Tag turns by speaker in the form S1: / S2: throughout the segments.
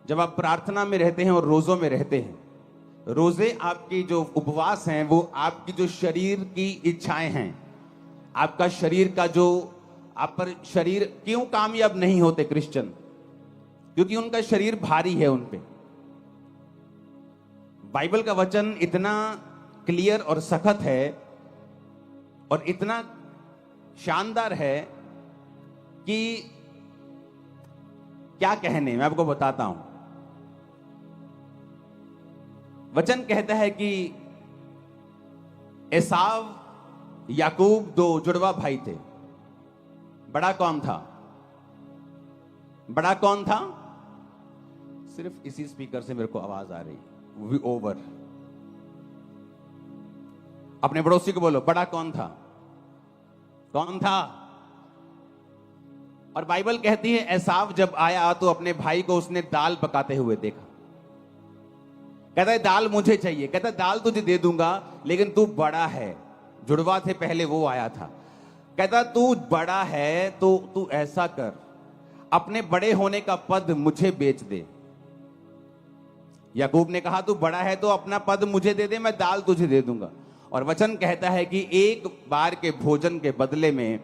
S1: जब आप प्रार्थना में रहते हैं और रोजों में रहते हैं, रोजे आपकी जो उपवास हैं वो आपकी जो शरीर की इच्छाएं हैं, आपका शरीर का जो आप पर शरीर क्यों कामयाब नहीं होते क्रिश्चियन? क्योंकि उनका शरीर भारी है उन पे। बाइबल का वचन इतना क्लियर और सख्त है और इतना शानदार है कि क्या कहने, मैं आपको बताता हूं। वचन कहता है कि एसाव याकूब दो जुड़वा भाई थे। बड़ा कौन था? बड़ा कौन था? सिर्फ इसी स्पीकर से मेरे को आवाज आ रही, वो भी ओवर। अपने पड़ोसी को बोलो, बड़ा कौन था? कौन था? और बाइबल कहती है एसाव जब आया तो अपने भाई को उसने दाल पकाते हुए देखा। कहता है दाल मुझे चाहिए। कहता है दाल तुझे दे दूंगा, लेकिन तू बड़ा है। जुड़वा थे पहले, वो आया था। कहता तू बड़ा है तो तू ऐसा कर, अपने बड़े होने का पद मुझे बेच दे। याकूब ने कहा तू बड़ा है तो अपना पद मुझे दे दे, मैं दाल तुझे दे दूंगा। और वचन कहता है कि एक बार के भोजन के बदले में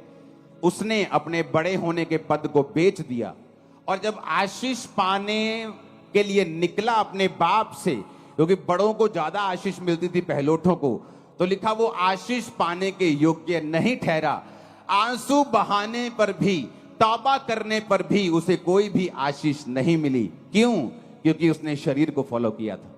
S1: उसने अपने बड़े होने के पद को बेच दिया। और जब आशीष पाने के लिए निकला अपने बाप से, क्योंकि बड़ों को ज्यादा आशीष मिलती थी पहलोठों को, तो लिखा वो आशीष पाने के योग्य नहीं ठहरा। आंसू बहाने पर भी, तौबा करने पर भी उसे कोई भी आशीष नहीं मिली। क्यों? क्योंकि उसने शरीर को फॉलो किया था।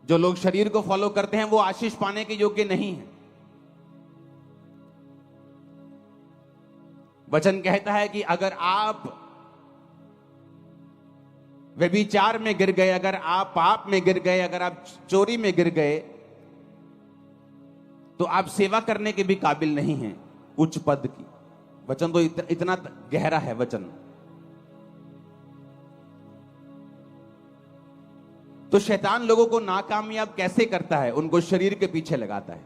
S1: जो लोग शरीर को फॉलो करते हैं वो आशीष पाने के योग्य नहीं है। वचन कहता है कि अगर आप व्यभिचार में गिर गए, अगर आप पाप में गिर गए, अगर आप चोरी में गिर गए, तो आप सेवा करने के भी काबिल नहीं हैं उच्च पद की। वचन तो इतना गहरा है वचन। तो शैतान लोगों को नाकामयाब कैसे करता है? उनको शरीर के पीछे लगाता है,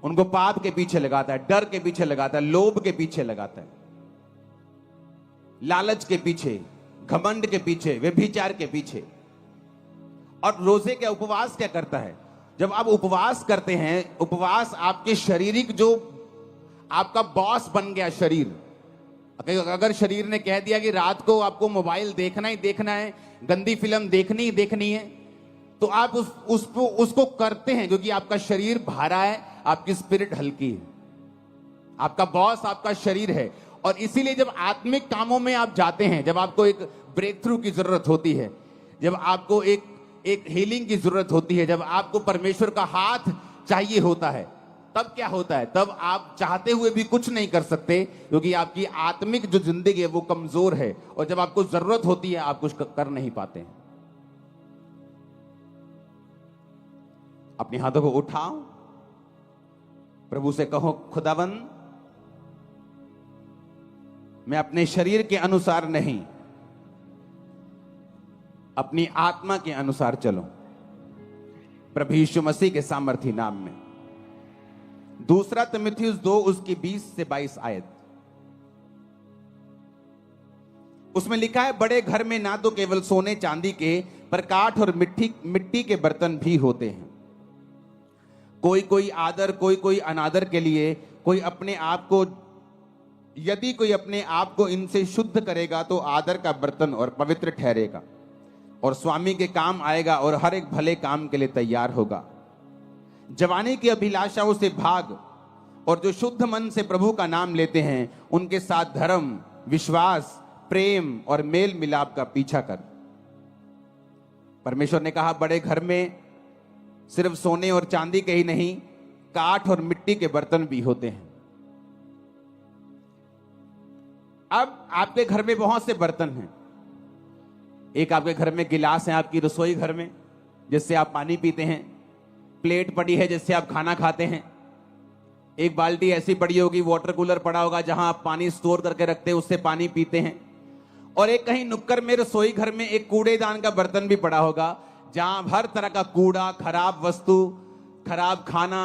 S1: उनको पाप के पीछे लगाता है, डर के पीछे लगाता है, लोभ के पीछे लगाता है, लालच के पीछे, घमंड के पीछे, व्यभिचार के पीछे। और रोजे के उपवास क्या करता है? जब आप उपवास करते हैं, उपवास आपके शारीरिक जो आपका बॉस बन गया शरीर। अगर शरीर ने कह दिया कि रात को आपको मोबाइल देखना ही देखना है, गंदी फिल्म देखनी ही देखनी है, तो आप उसको करते हैं क्योंकि आपका शरीर भारा है, आपकी स्पिरिट हल्की है। आपका बॉस आपका शरीर है। और इसीलिए जब आत्मिक कामों में आप जाते हैं, जब आपको एक ब्रेक थ्रू की जरूरत होती है, जब आपको एक हीलिंग की जरूरत होती है, जब आपको परमेश्वर का हाथ चाहिए होता है, तब क्या होता है? तब आप चाहते हुए भी कुछ नहीं कर सकते, क्योंकि आपकी आत्मिक जो जिंदगी है वो कमजोर है। और जब आपको जरूरत होती है आप कुछ कर नहीं पाते हैं। अपने हाथों को उठाओ, प्रभु से कहो, खुदावन मैं अपने शरीर के अनुसार नहीं, अपनी आत्मा के अनुसार चलो, प्रभु यीशु मसीह के सामर्थी नाम में। दूसरा तिमुथियुस 2 उसकी 20 से 22 आयत, उसमें लिखा है बड़े घर में ना तो केवल सोने चांदी के, पर काठ और मिट्टी के बर्तन भी होते हैं। कोई कोई आदर, कोई कोई अनादर के लिए, कोई अपने आप को, यदि कोई अपने आप को इनसे शुद्ध करेगा तो आदर का बर्तन और पवित्र ठहरेगा और स्वामी के काम आएगा और हर एक भले काम के लिए तैयार होगा। जवानी की अभिलाषाओं से भाग, और जो शुद्ध मन से प्रभु का नाम लेते हैं उनके साथ धर्म, विश्वास, प्रेम और मेल मिलाप का पीछा कर। परमेश्वर ने कहा बड़े घर में सिर्फ सोने और चांदी के ही नहीं, काठ और मिट्टी के बर्तन भी होते हैं। अब आपके घर में बहुत से बर्तन हैं। एक आपके घर में गिलास है, आपकी रसोई घर में, जिससे आप पानी पीते हैं। प्लेट पड़ी है जिससे आप खाना खाते हैं। एक बाल्टी ऐसी पड़ी होगी, वाटर कूलर पड़ा होगा जहां आप पानी स्टोर करके रखते हैं, उससे पानी पीते हैं। और एक कहीं नुक्कड़ में रसोई घर में एक कूड़ेदान का बर्तन भी पड़ा होगा, जहां हर तरह का कूड़ा, खराब वस्तु, खराब खाना,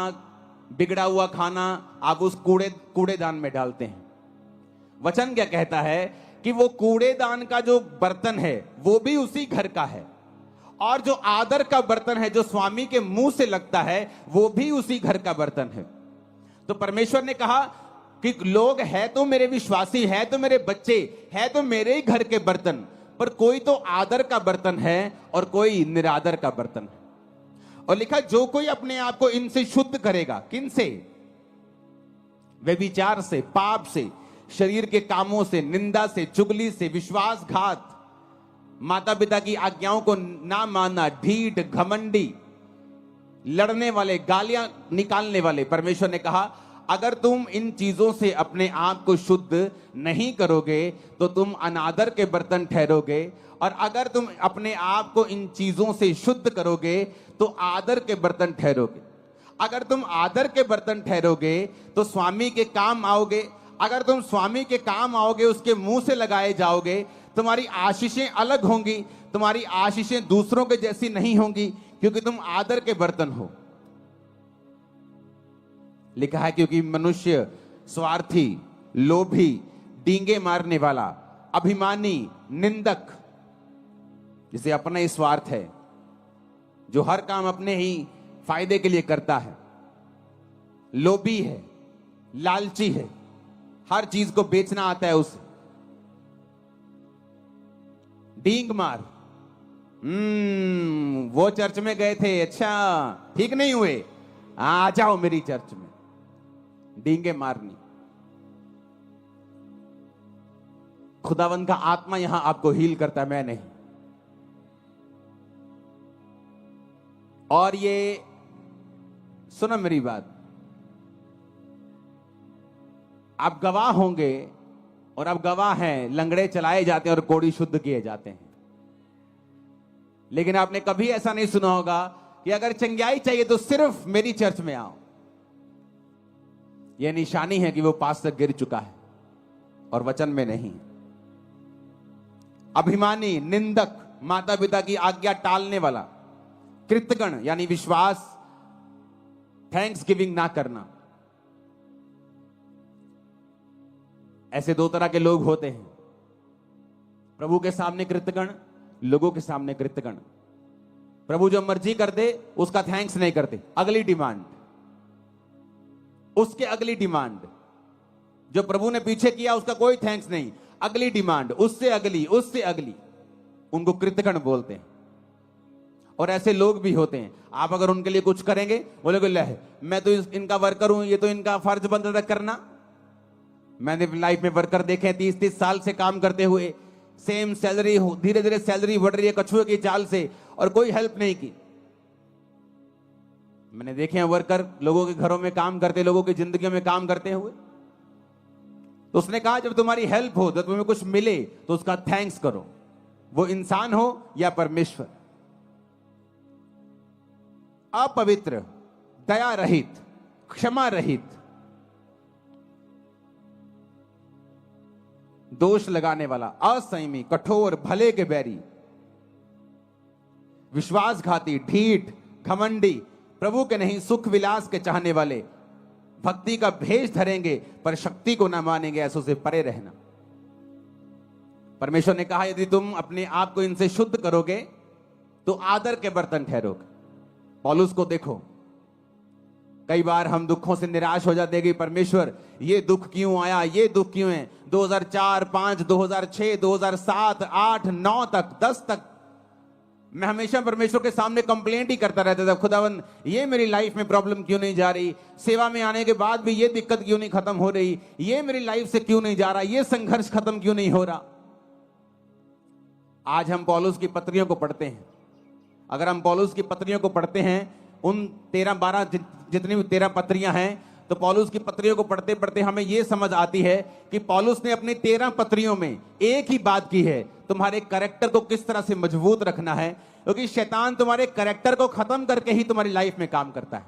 S1: बिगड़ा हुआ खाना आप उस कूड़ेदान में डालते हैं। वचन क्या कहता है कि वो कूड़ेदान का जो बर्तन है वो भी उसी घर का है, और जो आदर का बर्तन है जो स्वामी के मुंह से लगता है वो भी उसी घर का बर्तन है। तो परमेश्वर ने कहा कि लोग है तो मेरे विश्वासी, है तो मेरे बच्चे, है तो मेरे ही घर के बर्तन, पर कोई तो आदर का बर्तन है और कोई निरादर का बर्तन है। और लिखा जो कोई अपने आप को इनसे शुद्ध करेगा, किन से? व्यभिचार से, पाप से, शरीर के कामों से, निंदा से, चुगली से, विश्वासघात, माता पिता की आज्ञाओं को ना मानना, ढीठ, घमंडी, लड़ने वाले, गालियां निकालने वाले। परमेश्वर ने कहा अगर तुम इन चीजों से अपने आप को शुद्ध नहीं करोगे तो तुम अनादर के बर्तन ठहरोगे, और अगर तुम अपने आप को इन चीजों से शुद्ध करोगे तो आदर के बर्तन ठहरोगे। अगर तुम आदर के बर्तन ठहरोगे तो स्वामी के काम आओगे। अगर तुम स्वामी के काम आओगे, उसके मुंह से लगाए जाओगे, तुम्हारी आशीषें अलग होंगी, तुम्हारी आशीषें दूसरों के जैसी नहीं होंगी, क्योंकि तुम आदर के बर्तन हो। लिखा है क्योंकि मनुष्य स्वार्थी, लोभी, डींगे मारने वाला, अभिमानी, निंदक, जिसे अपना ही स्वार्थ है, जो हर काम अपने ही फायदे के लिए करता है, लोभी है, लालची है, हर चीज को बेचना आता है उसे, डींग मार। वो चर्च में गए थे, अच्छा ठीक नहीं हुए, आ जाओ मेरी चर्च में। डींगे मारनी। खुदावन का आत्मा यहां आपको हील करता है, मैं नहीं। और ये सुनो मेरी बात, आप गवाह होंगे, और आप गवाह हैं, लंगड़े चलाए जाते हैं और कोड़ी शुद्ध किए जाते हैं। लेकिन आपने कभी ऐसा नहीं सुना होगा कि अगर चंगाई चाहिए तो सिर्फ मेरी चर्च में आओ। यह निशानी है कि वो पास तक गिर चुका है और वचन में नहीं। अभिमानी, निंदक, माता पिता की आज्ञा टालने वाला, कृतज्ञ यानी विश्वास, थैंक्स गिविंग ना करना, ऐसे दो तरह के लोग होते हैं। प्रभु के सामने कृतज्ञ, लोगों के सामने कृतज्ञ। प्रभु जो मर्जी कर दे उसका थैंक्स नहीं करते, अगली डिमांड, उसके अगली डिमांड। जो प्रभु ने पीछे किया उसका कोई थैंक्स नहीं, अगली डिमांड, उससे अगली, उससे अगली, उनको कृतज्ञ बोलते हैं। और ऐसे लोग भी होते हैं, आप अगर उनके लिए कुछ करेंगे बोलेगे ले मैं तो इनका वर्कर हूं, ये तो इनका फर्ज बनता था करना। मैंने लाइफ में वर्कर देखे 30-30 साल से काम करते हुए, सेम सैलरी, धीरे धीरे सैलरी बढ़ रही है कछुए की चाल से, और कोई हेल्प नहीं की। मैंने देखे हैं वर्कर लोगों के घरों में काम करते, लोगों की जिंदगियों में काम करते हुए। तो उसने कहा जब तुम्हारी हेल्प हो, जब तुम्हें कुछ मिले तो उसका थैंक्स करो, वो इंसान हो या परमेश्वर। अपवित्र, दया रहित, क्षमा रहित, दोष लगाने वाला, असंयमी, कठोर, भले के बैरी, विश्वासघाती, ढीठ, घमंडी, प्रभु के नहीं सुख विलास के चाहने वाले, भक्ति का भेष धरेंगे पर शक्ति को ना मानेंगे, ऐसों से परे रहना। परमेश्वर ने कहा यदि तुम अपने आप को इनसे शुद्ध करोगे तो आदर के बर्तन ठहरोगे। पौलुस को देखो, कई बार हम दुखों से निराश हो जाते हैं कि परमेश्वर ये दुख क्यों आया, ये दुख क्यों है। 2004, 5, 2006, 2007, 8, 9 तक, 10 तक मैं हमेशा परमेश्वर के सामने कंप्लेंट ही करता रहता था, खुदावन ये मेरी लाइफ में प्रॉब्लम क्यों नहीं जा रही, सेवा में आने के बाद भी ये दिक्कत क्यों नहीं खत्म हो रही, ये मेरी लाइफ से क्यों नहीं जा रहा, ये संघर्ष खत्म क्यों नहीं हो रहा। आज हम पौलुस की पत्रियों को पढ़ते हैं। अगर हम पौलुस की पत्रियों को पढ़ते हैं, उन 13-12 जितनी भी 13 पत्रियां हैं, तो पौलुस की पत्रियों को पढ़ते पढ़ते हमें यह समझ आती है कि पौलुस ने अपनी 13 पत्रियों में एक ही बात की है, तुम्हारे कैरेक्टर को किस तरह से मजबूत रखना है, क्योंकि शैतान तुम्हारे कैरेक्टर को खत्म करके ही तुम्हारी लाइफ में काम करता है।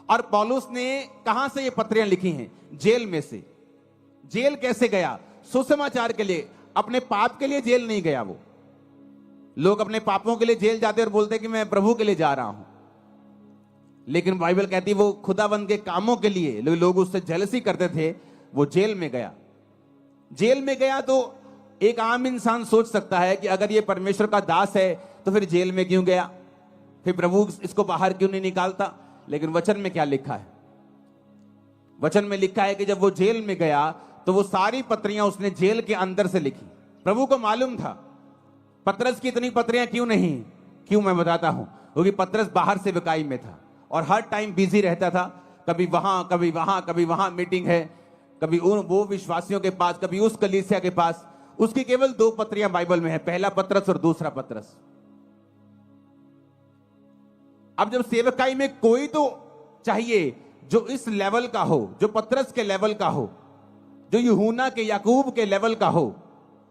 S1: और पौलुस ने कहां से ये पत्रियां लिखी हैं? जेल में से। जेल कैसे गया? सुसमाचार के लिए, अपने पाप के लिए जेल नहीं गया। वो लोग अपने पापों के लिए जेल जाते और बोलते कि मैं प्रभु के लिए जा रहा हूं, लेकिन बाइबल कहती वो खुदावंद के कामों के लिए, लोग उससे जेलसी करते थे, वो जेल में गया। जेल में गया तो एक आम इंसान सोच सकता है कि अगर ये परमेश्वर का दास है तो फिर जेल में क्यों गया, फिर प्रभु इसको बाहर क्यों नहीं निकालता। लेकिन वचन में क्या लिखा है? वचन में लिखा है कि जब वो जेल में गया तो वो सारी पत्रियां उसने जेल के अंदर से लिखी। प्रभु को मालूम था पतरस की इतनी पत्रियां क्यों नहीं, क्यों मैं बताता हूं, क्योंकि पतरस बाहर से विकाई में था और हर टाइम बिजी रहता था, कभी वहां कभी वहां कभी वहां मीटिंग है, कभी वो विश्वासियों के पास, कभी उस कलीसिया के पास। उसकी केवल 2 पत्रियां बाइबल में है, पहला पतरस और दूसरा पतरस। अब जब सेवकाई में कोई तो चाहिए जो इस लेवल का हो, जो पतरस के लेवल का हो, जो यूहन्ना के याकूब के लेवल का हो,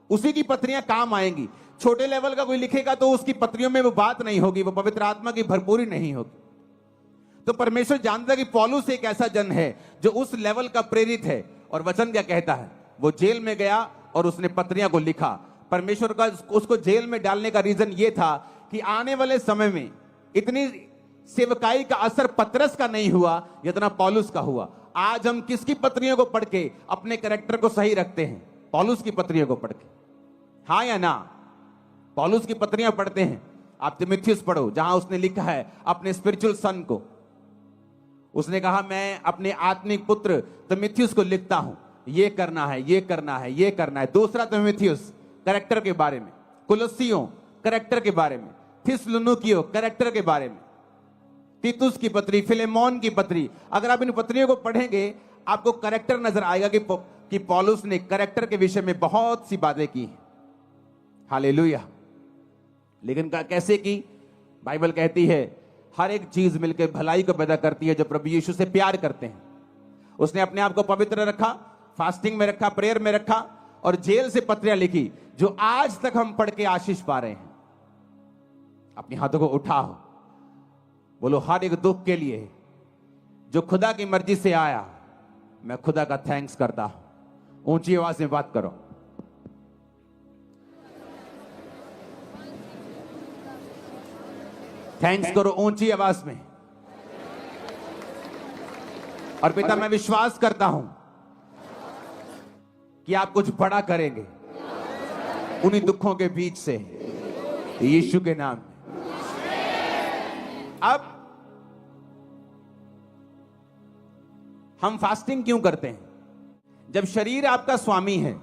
S1: उसी की पत्रियां काम आएंगी। छोटे लेवल का कोई लिखेगा तो उसकी पत्रियों में वो बात नहीं होगी, वो पवित्र आत्मा की भरपूरी नहीं होगी। तो परमेश्वर जानता है कि पौलुस एक ऐसा जन है जो उस लेवल का प्रेरित है। और वचन क्या कहता है? वो जेल में गया और उसने पत्रियां को लिखा। परमेश्वर का उसको जेल में डालने का रीजन ये था कि आने वाले समय में इतनी सेवकाई का असर पतरस का नहीं हुआ जितना पौलुस का हुआ। आज हम किसकी पत्रियों को पढ़ के अपने कैरेक्टर को सही रखते हैं? पौलुस की पत्रियों को पढ़ के, हाँ या ना? पौलुस की पत्रियां पढ़ते हैं। आप तिमुथियुस पढ़ो, जहां उसने लिखा है अपने स्पिरिचुअल सन को। उसने कहा मैं अपने आत्मिक पुत्र तिमुथियुस को लिखता हूं, ये करना है, ये करना है, ये करना है। दूसरा तिमुथियुस कैरेक्टर के बारे में, कुलस्सियों कैरेक्टर के बारे में, थिस्सलुनीकियों कैरेक्टर के बारे में, तीतुस की पत्री, फिलेमोन की पत्री। अगर आप इन पत्रियों को पढ़ेंगे आपको कैरेक्टर नजर आएगा कि पौलुस ने कैरेक्टर के विषय में बहुत सी बातें की। हालेलुया। लेकिन कैसे की? बाइबल कहती है हर एक चीज मिलकर भलाई को पैदा करती है जो प्रभु यीशु से प्यार करते हैं। उसने अपने आप को पवित्र रखा, फास्टिंग में रखा, प्रेयर में रखा और जेल से पत्रियां लिखी जो आज तक हम पढ़ के आशीष पा रहे हैं। अपने हाथों को उठाओ, बोलो हर एक दुख के लिए जो खुदा की मर्जी से आया, मैं खुदा का थैंक्स करता हूं। ऊंची आवाज में बात करो। थैंक्स करो ऊंची आवाज में। और पिता मैं विश्वास करता हूं कि आप कुछ बड़ा करेंगे उन्हीं दुखों के बीच से, यीशु के नाम में। अब हम फास्टिंग क्यों करते हैं? जब शरीर आपका स्वामी है,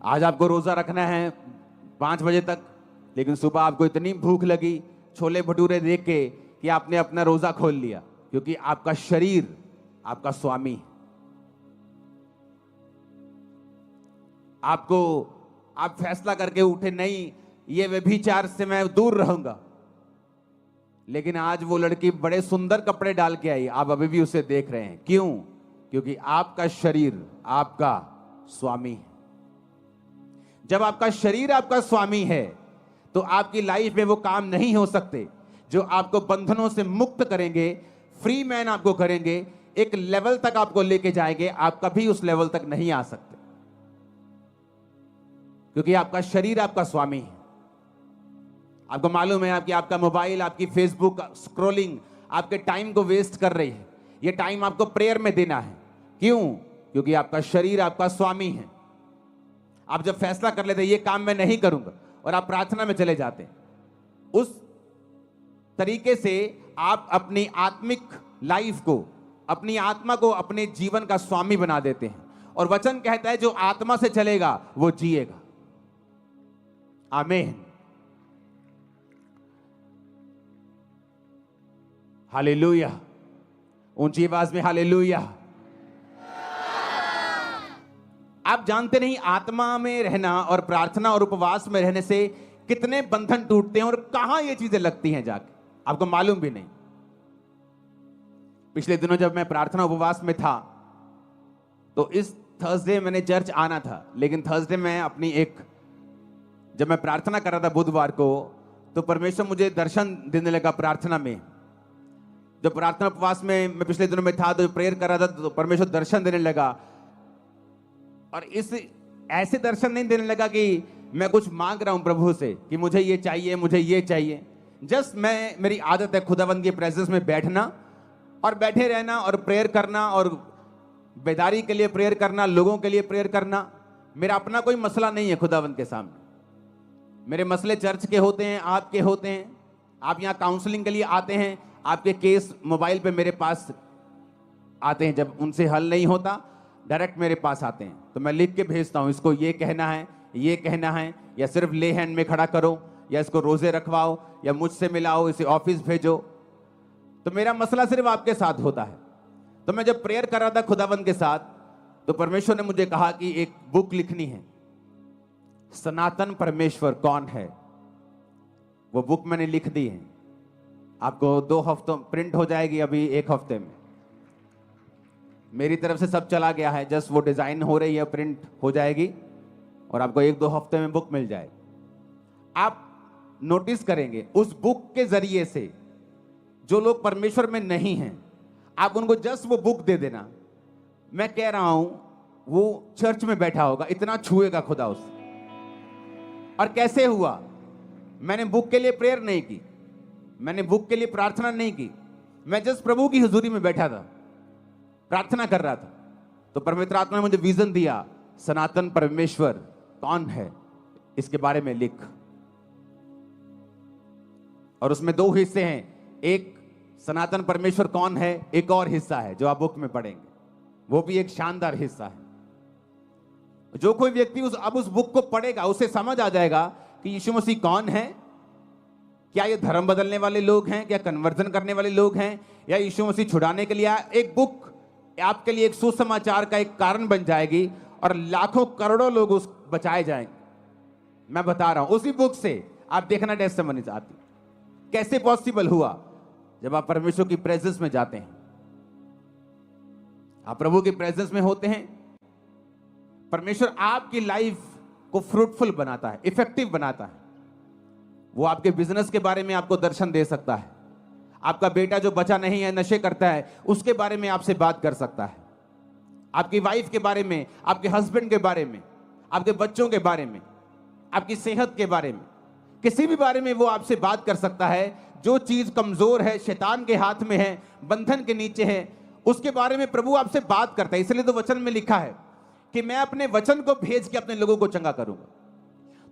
S1: आज आपको रोजा रखना है 5 बजे तक, लेकिन सुबह आपको इतनी भूख लगी छोले भटूरे देख के कि आपने अपना रोजा खोल लिया, क्योंकि आपका शरीर आपका स्वामी है। आप फैसला करके उठे नहीं, ये व्यभिचार से मैं दूर रहूंगा, लेकिन आज वो लड़की बड़े सुंदर कपड़े डाल के आई, आप अभी भी उसे देख रहे हैं। क्यों? क्योंकि आपका शरीर आपका स्वामी है। जब आपका शरीर आपका स्वामी है तो आपकी लाइफ में वो काम नहीं हो सकते जो आपको बंधनों से मुक्त करेंगे, फ्री मैन आपको करेंगे, एक लेवल तक आपको लेके जाएंगे। आप कभी उस लेवल तक नहीं आ सकते, क्योंकि आपका शरीर आपका स्वामी है। आपको मालूम है आपका मोबाइल, आपकी फेसबुक स्क्रॉलिंग आपके टाइम को वेस्ट कर रही है। ये टाइम आपको प्रेयर में देना है। क्यों? क्योंकि आपका शरीर आपका स्वामी है। आप जब फैसला कर लेते ये काम मैं नहीं करूंगा और आप प्रार्थना में चले जाते, उस तरीके से आप अपनी आत्मिक लाइफ को, अपनी आत्मा को अपने जीवन का स्वामी बना देते हैं। और वचन कहता है जो आत्मा से चलेगा वो जिएगा। आमीन। हालेलुया। ऊंची आवाज में हालेलुया। आप जानते नहीं आत्मा में रहना और प्रार्थना और उपवास में रहने से कितने बंधन टूटते हैं और कहां ये चीजें लगती हैं जाके, आपको मालूम भी नहीं। पिछले दिनों जब मैं प्रार्थना उपवास में था तो इस थर्सडे मैंने चर्च आना था, लेकिन थर्सडे में जब मैं प्रार्थना कर रहा था बुधवार को, तो परमेश्वर मुझे दर्शन देने लगा प्रार्थना में। जब प्रार्थना उपवास में मैं पिछले दिनों में था तो प्रेयर कर रहा था तो परमेश्वर दर्शन देने लगा। और ऐसे दर्शन नहीं देने लगा कि मैं कुछ मांग रहा हूं प्रभु से कि मुझे ये चाहिए, मुझे ये चाहिए। जस्ट मेरी आदत है खुदावंद की प्रेजेंस में बैठना और बैठे रहना और प्रेयर करना और बेदारी के लिए प्रेयर करना, लोगों के लिए प्रेयर करना, मेरा अपना कोई मसला नहीं है खुदावंद के सामने। मेरे मसले चर्च के होते हैं, आपके होते हैं। आप यहाँ काउंसलिंग के लिए आते हैं, आपके केस मोबाइल पे मेरे पास आते हैं, जब उनसे हल नहीं होता डायरेक्ट मेरे पास आते हैं, तो मैं लिख के भेजता हूँ, इसको ये कहना है, ये कहना है, या सिर्फ ले हैंड में खड़ा करो, या इसको रोजे रखवाओ, या मुझसे मिलाओ, इसे ऑफिस भेजो। तो मेरा मसला सिर्फ आपके साथ होता है। तो मैं जब प्रेयर कर रहा था खुदावंद के साथ, तो परमेश्वर ने मुझे कहा कि एक बुक लिखनी है, सनातन परमेश्वर कौन है। वो बुक मैंने लिख दी है, आपको 2 हफ्तों प्रिंट हो जाएगी, अभी 1 हफ्ते में। मेरी तरफ से सब चला गया है, जस्ट वो डिजाइन हो रही है, प्रिंट हो जाएगी और आपको 1-2 हफ्ते में बुक मिल जाएगी। आप नोटिस करेंगे उस बुक के जरिए से जो लोग परमेश्वर में नहीं हैं, आप उनको जस्ट वो बुक दे देना, मैं कह रहा हूं वो चर्च में बैठा होगा, इतना छुएगा खुदा उससे। और कैसे हुआ? मैंने बुक के लिए प्रेयर नहीं की, मैंने बुक के लिए प्रार्थना नहीं की, मैं जस्ट प्रभु की हुजूरी में बैठा था, प्रार्थना कर रहा था। तो पवित्र आत्मा ने मुझे विजन दिया, सनातन परमेश्वर कौन है, इसके बारे में लिख। और उसमें 2 हिस्से हैं, एक सनातन परमेश्वर कौन है, एक और हिस्सा है जो आप बुक में पढ़ेंगे, वो भी एक शानदार हिस्सा है। जो कोई व्यक्ति अब उस बुक को पढ़ेगा, उसे समझ आ जाएगा कि यीशु मसीह कौन है। क्या ये धर्म बदलने वाले लोग हैं, क्या कन्वर्जन करने वाले लोग हैं, या यीशु मसीह छुड़ाने के लिए आया। एक बुक आपके लिए एक सुसमाचार का एक कारण बन जाएगी और लाखों करोड़ों लोग उस बचाए जाएंगे। मैं बता रहा हूं, उसी बुक से आप देखना टेस्टिमनीज आती। कैसे पॉसिबल हुआ? जब आप परमेश्वर की प्रेजेंस में जाते हैं, आप प्रभु की प्रेजेंस में होते हैं, परमेश्वर आपकी लाइफ को फ्रूटफुल बनाता है, इफेक्टिव बनाता है। वो आपके बिजनेस के बारे में आपको दर्शन दे सकता है। आपका बेटा जो बचा नहीं है, नशे करता है, उसके बारे में आपसे बात कर सकता है। आपकी वाइफ के बारे में, आपके हस्बैंड के बारे में, आपके बच्चों के बारे में, आपकी सेहत के बारे में, किसी भी बारे में वो आपसे बात कर सकता है। जो चीज कमजोर है, शैतान के हाथ में है, बंधन के नीचे है, उसके बारे में प्रभु आपसे बात करता है। इसलिए तो वचन में लिखा है कि मैं अपने वचन को भेज के अपने लोगों को चंगा करूंगा।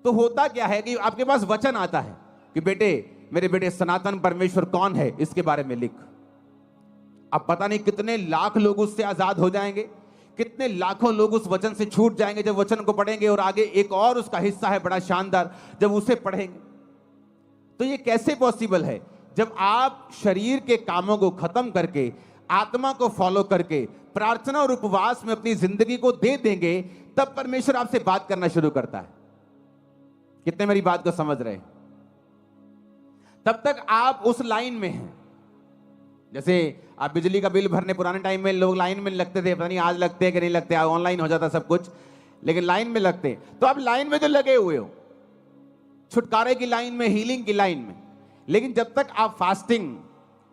S1: तो होता क्या है कि आपके पास वचन आता है कि बेटे, मेरे बेटे, सनातन परमेश्वर कौन है, इसके बारे में लिख। अब पता नहीं कितने लाख लोग उससे आजाद हो जाएंगे, कितने लाखों लोग उस वचन से छूट जाएंगे जब वचन को पढ़ेंगे। और आगे एक और उसका हिस्सा है बड़ा शानदार, जब उसे पढ़ेंगे। तो ये कैसे पॉसिबल है? जब आप शरीर के कामों को खत्म करके, आत्मा को फॉलो करके, प्रार्थना और उपवास में अपनी जिंदगी को दे देंगे, तब परमेश्वर आपसे बात करना शुरू करता है। कितने मेरी बात को समझ रहे हैं? तब तक आप उस लाइन में हैं। जैसे आप बिजली का बिल भरने, पुराने टाइम में लोग लाइन में लगते थे, पता नहीं आज लगते हैं कि नहीं लगते, ऑनलाइन हो जाता सब कुछ, लेकिन लाइन में लगते। तो आप लाइन में तो लगे हुए हो, छुटकारे की लाइन में, हीलिंग की लाइन में। लेकिन जब तक आप फास्टिंग,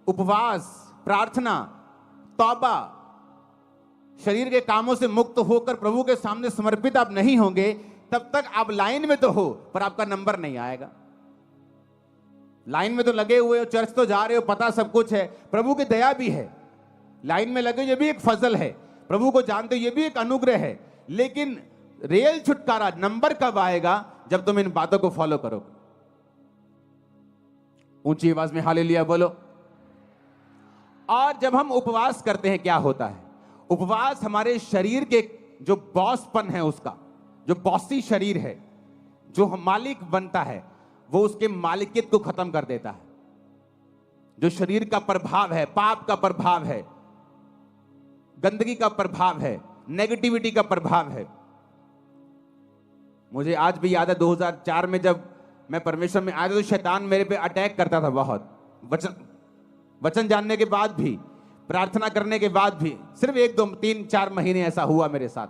S1: उपवास, प्रार्थना, तौबा, शरीर के कामों से मुक्त होकर प्रभु के सामने समर्पित आप नहीं होंगे, तब तक आप लाइन में तो हो पर आपका नंबर नहीं आएगा। लाइन में तो लगे हुए हो, चर्च तो जा रहे हो, पता सब कुछ है, प्रभु की दया भी है। लाइन में लगे, ये भी एक फजल है, प्रभु को जानते हो, ये भी एक अनुग्रह है। लेकिन रियल छुटकारा, नंबर कब आएगा? जब तुम इन बातों को फॉलो करोगे। ऊंची आवाज में हालेलुया बोलो। और जब हम उपवास करते हैं, क्या होता है? उपवास हमारे शरीर के जो बॉसपन है, उसका जो बॉसी शरीर है, जो मालिक बनता है, वो उसके मालिकियत को खत्म कर देता है। जो शरीर का प्रभाव है, पाप का प्रभाव है, गंदगी का प्रभाव है, नेगेटिविटी का प्रभाव है। मुझे आज भी याद है 2004 में जब मैं परमेश्वर में आया था, तो शैतान मेरे पे अटैक करता था बहुत। वचन जानने के बाद भी, प्रार्थना करने के बाद भी, सिर्फ 1, 2, 3, 4 महीने ऐसा हुआ मेरे साथ।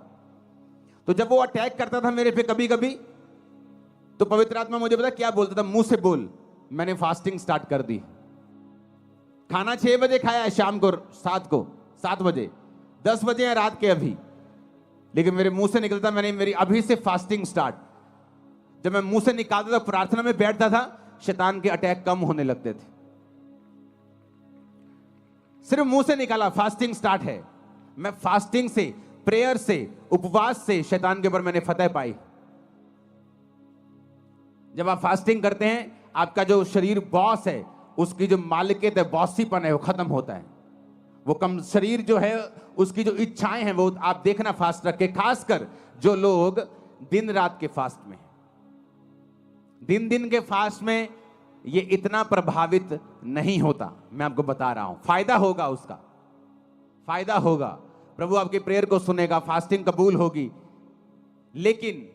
S1: तो जब वो अटैक करता था मेरे पे कभी कभी, तो पवित्र आत्मा मुझे पता क्या बोलता था? मुंह से बोल। मैंने फास्टिंग स्टार्ट कर दी। खाना 6 बजे खाया है, शाम को 7 बजे, 10 बजे है रात के अभी, लेकिन मेरे मुंह से निकलता, मैंने मेरी अभी से फास्टिंग स्टार्ट। जब मैं मुंह से निकालता था, प्रार्थना में बैठता था, शैतान के अटैक कम होने लगते थे। सिर्फ मुंह से निकाला, फास्टिंग स्टार्ट है। मैं फास्टिंग से प्रेयर से, उपवास से शैतान के ऊपर मैंने फतह पाई। जब आप फास्टिंग करते हैं, आपका जो शरीर बॉस है, उसकी जो मालिकियत है, बॉसीपन है, वो खत्म होता है। वो कम शरीर जो है, उसकी जो इच्छाएं हैं, वो आप देखना फास्ट रख के, खासकर जो लोग दिन रात के फास्ट में, दिन दिन के फास्ट में ये इतना प्रभावित नहीं होता। मैं आपको बता रहा हूं, फायदा होगा, उसका फायदा होगा, प्रभु आपकी प्रेयर को सुनेगा, फास्टिंग कबूल होगी। लेकिन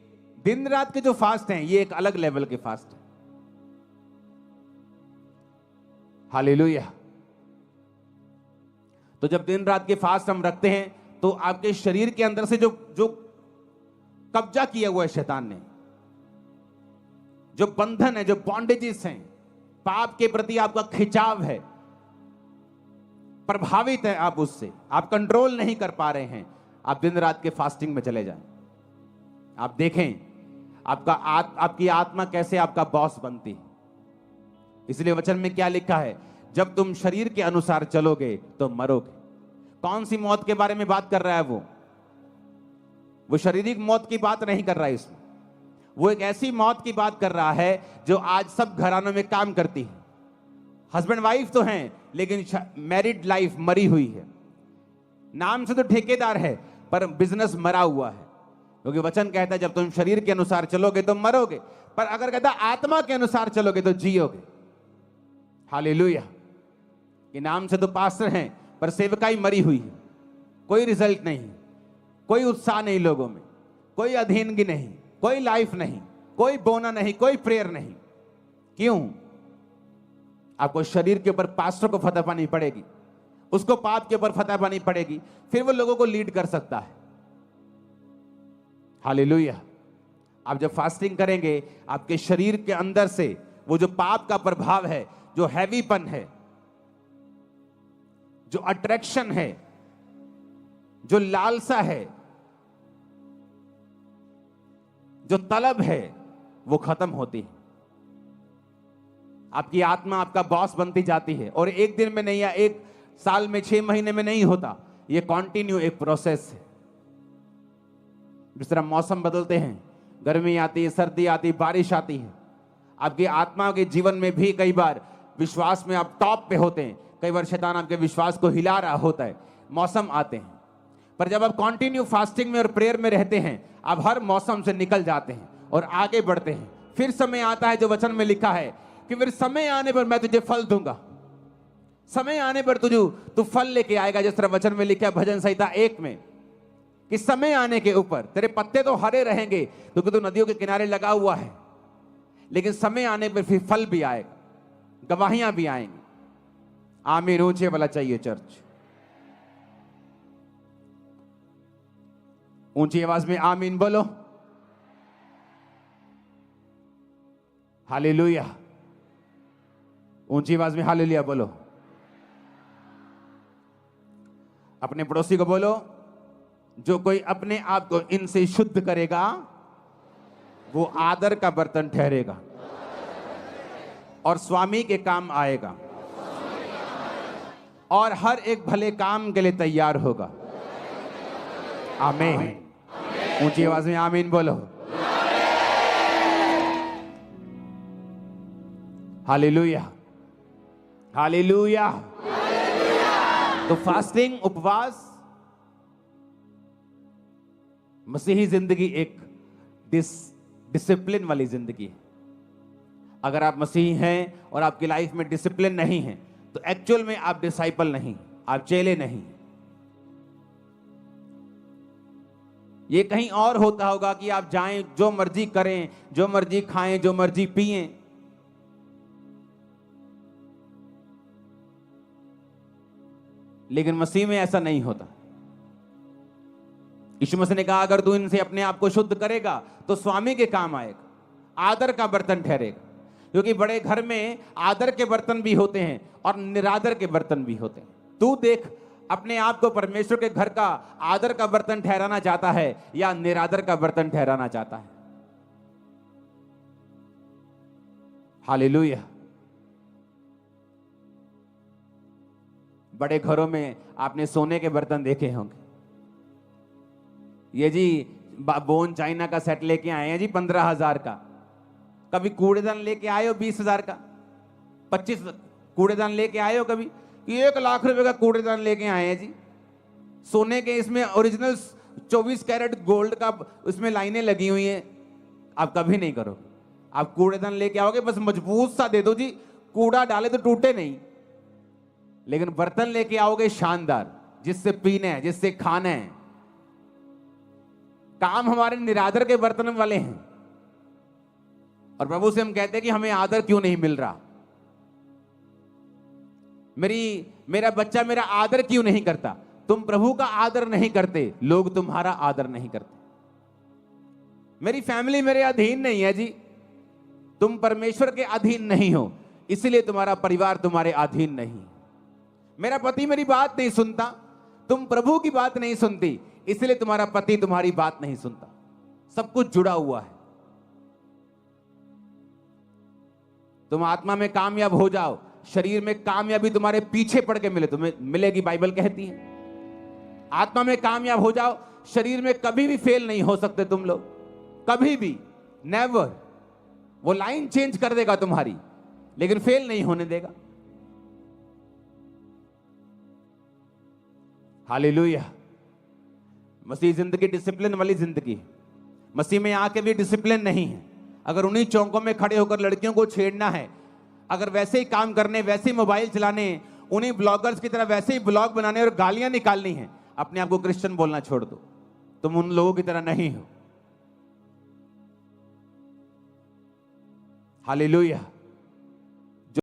S1: दिन रात के जो फास्ट हैं, ये एक अलग लेवल के फास्ट है। हालेलुया। तो जब दिन रात के फास्ट हम रखते हैं, तो आपके शरीर के अंदर से जो जो कब्जा किया हुआ है शैतान ने, जो बंधन है, जो बॉन्डेजेस हैं, पाप के प्रति आपका खिंचाव है, प्रभावित है आप उससे, आप कंट्रोल नहीं कर पा रहे हैं, आप दिन रात के फास्टिंग में चले जाएं। आप देखें आपकी आत्मा कैसे आपका बॉस बनती है। इसलिए वचन में क्या लिखा है, जब तुम शरीर के अनुसार चलोगे तो मरोगे। कौन सी मौत के बारे में बात कर रहा है? वो शारीरिक मौत की बात नहीं कर रहा है इसमें। वो एक ऐसी मौत की बात कर रहा है जो आज सब घरानों में काम करती है। हस्बैंड वाइफ तो हैं, लेकिन मैरिड लाइफ मरी हुई है। नाम से तो ठेकेदार है, पर बिजनेस मरा हुआ है। क्योंकि वचन कहता है जब तुम शरीर के अनुसार चलोगे तो मरोगे, पर अगर कहता आत्मा के अनुसार चलोगे तो जियोगे। हालेलुया। कि नाम से तो पास्टर हैं, पर सेवकाई मरी हुई है। कोई रिजल्ट नहीं, कोई उत्साह नहीं लोगों में, कोई अधीनगी नहीं, कोई लाइफ नहीं, कोई बोना नहीं, कोई प्रेयर नहीं। क्यों? आपको शरीर के ऊपर पास्टर को फतह पानी पड़ेगी, उसको पाप के ऊपर फतह पानी पड़ेगी, फिर वो लोगों को लीड कर सकता है। हालेलुया। आप जब फास्टिंग करेंगे, आपके शरीर के अंदर से वो जो पाप का प्रभाव है, जो हैवीपन है, जो अट्रैक्शन है, जो लालसा है, जो तलब है, वो खत्म होती है। आपकी आत्मा आपका बॉस बनती जाती है। और एक दिन में नहीं, या एक साल में, 6 महीने में नहीं होता। ये कॉन्टिन्यू एक प्रोसेस है। जिस तरह मौसम बदलते हैं, गर्मी आती है, सर्दी आती है, बारिश आती है, आपकी आत्मा के जीवन में भी कई बार विश्वास में आप टॉप पे होते हैं, कई बार शैतान आपके विश्वास को हिला रहा होता है, मौसम आते हैं। पर जब आप कंटिन्यू फास्टिंग में और प्रेयर में रहते हैं, आप हर मौसम से निकल जाते हैं और आगे बढ़ते हैं। फिर समय आता है जो वचन में लिखा है कि फिर समय आने पर मैं तुझे फल दूंगा। समय आने पर तू फल लेके आएगा। जिस तरह वचन में लिखा है भजन संहिता 1 में कि समय आने के ऊपर तेरे पत्ते तो हरे रहेंगे क्योंकि तू नदियों के किनारे लगा हुआ है, लेकिन समय आने पर फिर फल भी आएगा, गवाहियां भी आएंगी। आमीन। ऊंचे वाला चाहिए चर्च, ऊंची आवाज में आमीन बोलो। हालेलुया। ऊंची आवाज में हालेलुया बोलो। अपने पड़ोसी को बोलो, जो कोई अपने आप को इनसे शुद्ध करेगा वो आदर का बर्तन ठहरेगा और स्वामी के काम आएगा और हर एक भले काम के लिए तैयार होगा। आमीन। ऊंची आवाज में आमीन बोलो। Hallelujah, hallelujah. तो फास्टिंग, उपवास, मसीही जिंदगी एक डिसिप्लिन वाली जिंदगी है। अगर आप मसीही हैं और आपकी लाइफ में डिसिप्लिन नहीं है, तो एक्चुअल में आप डिसाइपल नहीं, आप चेले नहीं। ये कहीं और होता होगा कि आप जाएं, जो मर्जी करें, जो मर्जी खाएं, जो मर्जी पिएं, लेकिन मसीह में ऐसा नहीं होता। यीशु मसीह ने कहा अगर तू इनसे अपने आप को शुद्ध करेगा तो स्वामी के काम आएगा, आदर का बर्तन ठहरेगा। क्योंकि बड़े घर में आदर के बर्तन भी होते हैं और निरादर के बर्तन भी होते हैं। तू देख, अपने आप को परमेश्वर के घर का आदर का बर्तन ठहराना चाहता है या निरादर का बर्तन ठहराना चाहता है? हालेलुया। बड़े घरों में आपने सोने के बर्तन देखे होंगे, ये जी बोन चाइना का सेट लेके आए हैं जी 15,000 का। कभी कूड़ेदान लेके आए हो 20,000 का, 25 कूड़ेदान लेके आए हो कभी? कि 1,00,000 रुपए का कूड़ेदान लेके आए हैं जी। सोने के इसमें ओरिजिनल 24 कैरेट गोल्ड का उसमें लाइनें लगी हुई हैं। आप कभी नहीं करो। आप कूड़ेदान लेके आओगे, बस मजबूत सा दे दो जी, कूड़ा डाले तो टूटे नहीं। लेकिन बर्तन लेके आओगे शानदार, जिससे पीना है, जिससे खाना है। काम हमारे निरादर के बर्तन वाले हैं, और प्रभु से हम कहते हैं कि हमें आदर क्यों नहीं मिल रहा, मेरा बच्चा मेरा आदर क्यों नहीं करता। तुम प्रभु का आदर नहीं करते, लोग तुम्हारा आदर नहीं करते। मेरी फैमिली मेरे अधीन नहीं है जी, तुम परमेश्वर के अधीन नहीं हो, इसलिए तुम्हारा परिवार तुम्हारे अधीन नहीं। मेरा पति मेरी बात नहीं सुनता, तुम प्रभु की बात नहीं सुनती, इसलिए तुम्हारा पति तुम्हारी बात नहीं सुनता। सब कुछ जुड़ा हुआ है। तुम आत्मा में कामयाब हो जाओ, शरीर में कामयाबी तुम्हारे पीछे पड़ के मिले, तुम्हें मिलेगी, बाइबल कहती है। आत्मा में कामयाब हो जाओ, शरीर में कभी भी फेल नहीं हो सकते तुम लोग, कभी भी, नेवर। वो लाइन चेंज कर देगा तुम्हारी, लेकिन फेल नहीं होने देगा। हालेलुया। मसीह जिंदगी डिसिप्लिन वाली जिंदगी है। मसीह में आके भी डिसिप्लिन नहीं है। अगर उन्हीं चौकों में खड़े होकर लड़कियों को छेड़ना है, अगर वैसे ही काम करने, वैसे ही मोबाइल चलाने, उन्हीं ब्लॉगर्स की तरह वैसे ही ब्लॉग बनाने और गालियां निकालनी है, अपने आप को क्रिश्चियन बोलना छोड़ दो। तुम उन लोगों की तरह नहीं हो। हालेलुया।